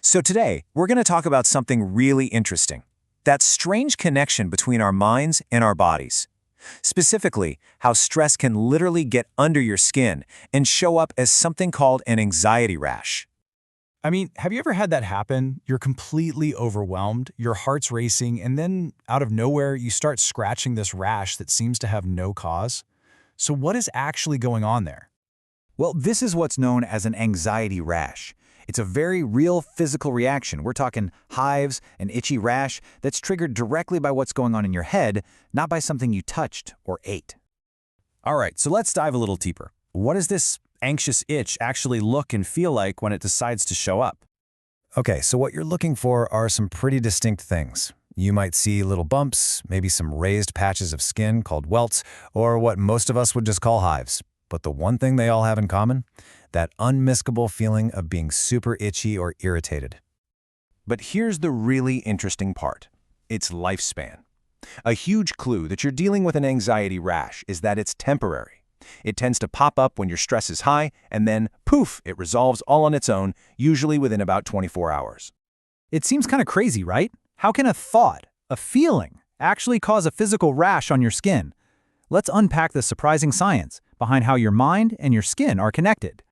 So today, we're going to talk about something really interesting. That strange connection between our minds and our bodies. Specifically, how stress can literally get under your skin and show up as something called an anxiety rash. I mean, have you ever had that happen? You're completely overwhelmed, your heart's racing, and then out of nowhere, you start scratching this rash that seems to have no cause? So what is actually going on there? Well, this is what's known as an anxiety rash. It's a very real physical reaction. We're talking hives, an itchy rash that's triggered directly by what's going on in your head, not by something you touched or ate. All right, so let's dive a little deeper. What does this anxious itch actually look and feel like when it decides to show up? Okay, so what you're looking for are some pretty distinct things. You might see little bumps, maybe some raised patches of skin called welts, or what most of us would just call hives. But the one thing they all have in common? That unmistakable feeling of being super itchy or irritated. But here's the really interesting part. Its lifespan. A huge clue that you're dealing with an anxiety rash is that it's temporary. It tends to pop up when your stress is high, and then, poof, it resolves all on its own, usually within about 24 hours. It seems kind of crazy, right? How can a thought, a feeling, actually cause a physical rash on your skin? Let's unpack the surprising science behind how your mind and your skin are connected.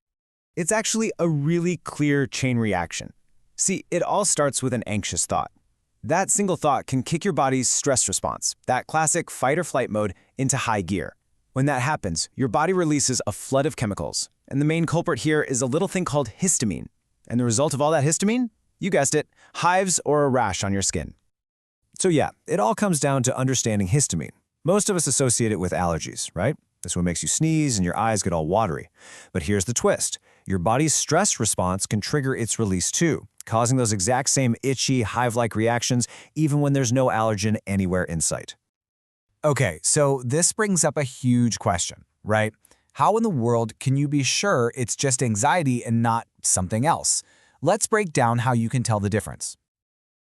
It's actually a really clear chain reaction. See, it all starts with an anxious thought. That single thought can kick your body's stress response, that classic fight or flight mode, into high gear. When that happens, your body releases a flood of chemicals, and the main culprit here is a little thing called histamine. And the result of all that histamine? You guessed it, hives or a rash on your skin. So yeah, it all comes down to understanding histamine. Most of us associate it with allergies, right? This one makes you sneeze and your eyes get all watery. But here's the twist. Your body's stress response can trigger its release too, causing those exact same itchy, hive-like reactions even when there's no allergen anywhere in sight. Okay, so this brings up a huge question, right? How in the world can you be sure it's just anxiety and not something else? Let's break down how you can tell the difference.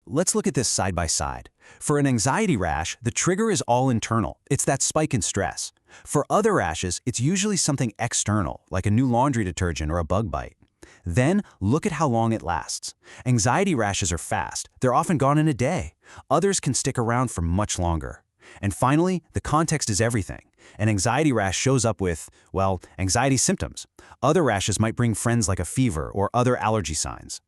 Let's look at this side by side. For an anxiety rash, the trigger is all internal. It's that spike in stress. For other rashes, it's usually something external, like a new laundry detergent or a bug bite. Then, look at how long it lasts. Anxiety rashes are fast. They're often gone in a day. Others can stick around for much longer. And finally, the context is everything. An anxiety rash shows up with, well, anxiety symptoms. Other rashes might bring friends like a fever or other allergy signs.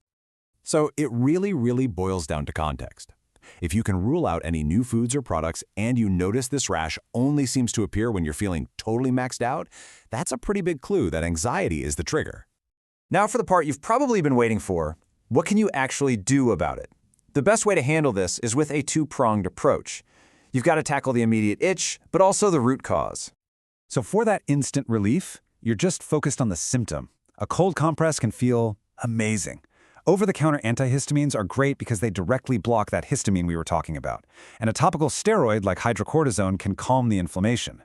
So it really boils down to context. If you can rule out any new foods or products and you notice this rash only seems to appear when you're feeling totally maxed out, that's a pretty big clue that anxiety is the trigger. Now for the part you've probably been waiting for, what can you actually do about it? The best way to handle this is with a two-pronged approach. You've got to tackle the immediate itch, but also the root cause. So for that instant relief, you're just focused on the symptom. A cold compress can feel amazing. Over-the-counter antihistamines are great because they directly block that histamine we were talking about. And a topical steroid like hydrocortisone can calm the inflammation.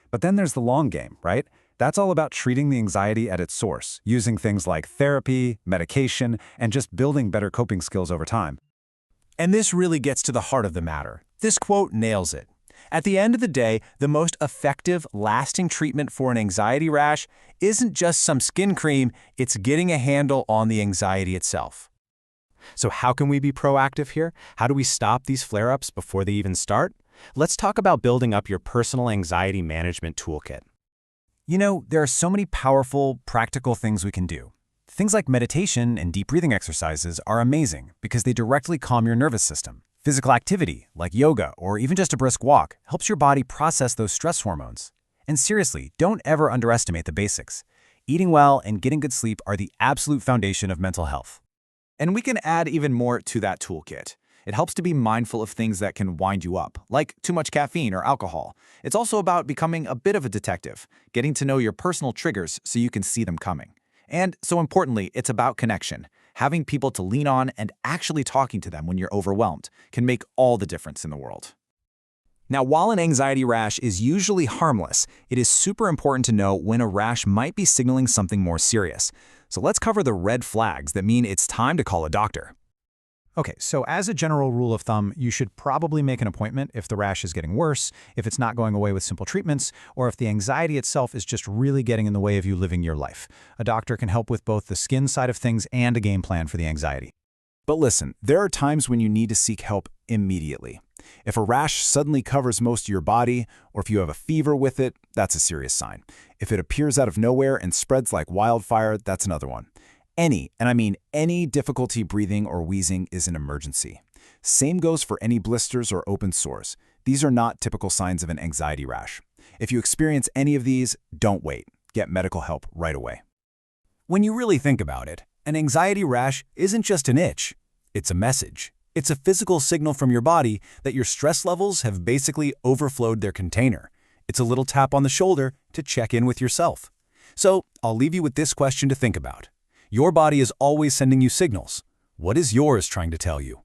But then there's the long game, right? That's all about treating the anxiety at its source, using things like therapy, medication, and just building better coping skills over time. And this really gets to the heart of the matter. This quote nails it. At the end of the day, the most effective, lasting treatment for an anxiety rash isn't just some skin cream, it's getting a handle on the anxiety itself. So how can we be proactive here? How do we stop these flare-ups before they even start? Let's talk about building up your personal anxiety management toolkit. You know, there are so many powerful, practical things we can do. Things like meditation and deep breathing exercises are amazing because they directly calm your nervous system. Physical activity, like yoga or even just a brisk walk, helps your body process those stress hormones. And seriously, don't ever underestimate the basics. Eating well and getting good sleep are the absolute foundation of mental health. And we can add even more to that toolkit. It helps to be mindful of things that can wind you up, like too much caffeine or alcohol. It's also about becoming a bit of a detective, getting to know your personal triggers so you can see them coming. And so importantly, it's about connection. Having people to lean on and actually talking to them when you're overwhelmed can make all the difference in the world. Now, while an anxiety rash is usually harmless, it is super important to know when a rash might be signaling something more serious. So let's cover the red flags that mean it's time to call a doctor. Okay, so as a general rule of thumb, you should probably make an appointment if the rash is getting worse, if it's not going away with simple treatments, or if the anxiety itself is just really getting in the way of you living your life. A doctor can help with both the skin side of things and a game plan for the anxiety. But listen, there are times when you need to seek help immediately. If a rash suddenly covers most of your body, or if you have a fever with it, that's a serious sign. If it appears out of nowhere and spreads like wildfire, that's another one. Any, and I mean any, difficulty breathing or wheezing is an emergency. Same goes for any blisters or open sores. These are not typical signs of an anxiety rash. If you experience any of these, don't wait. Get medical help right away. When you really think about it, an anxiety rash isn't just an itch. It's a message. It's a physical signal from your body that your stress levels have basically overflowed their container. It's a little tap on the shoulder to check in with yourself. So I'll leave you with this question to think about. Your body is always sending you signals. What is yours trying to tell you?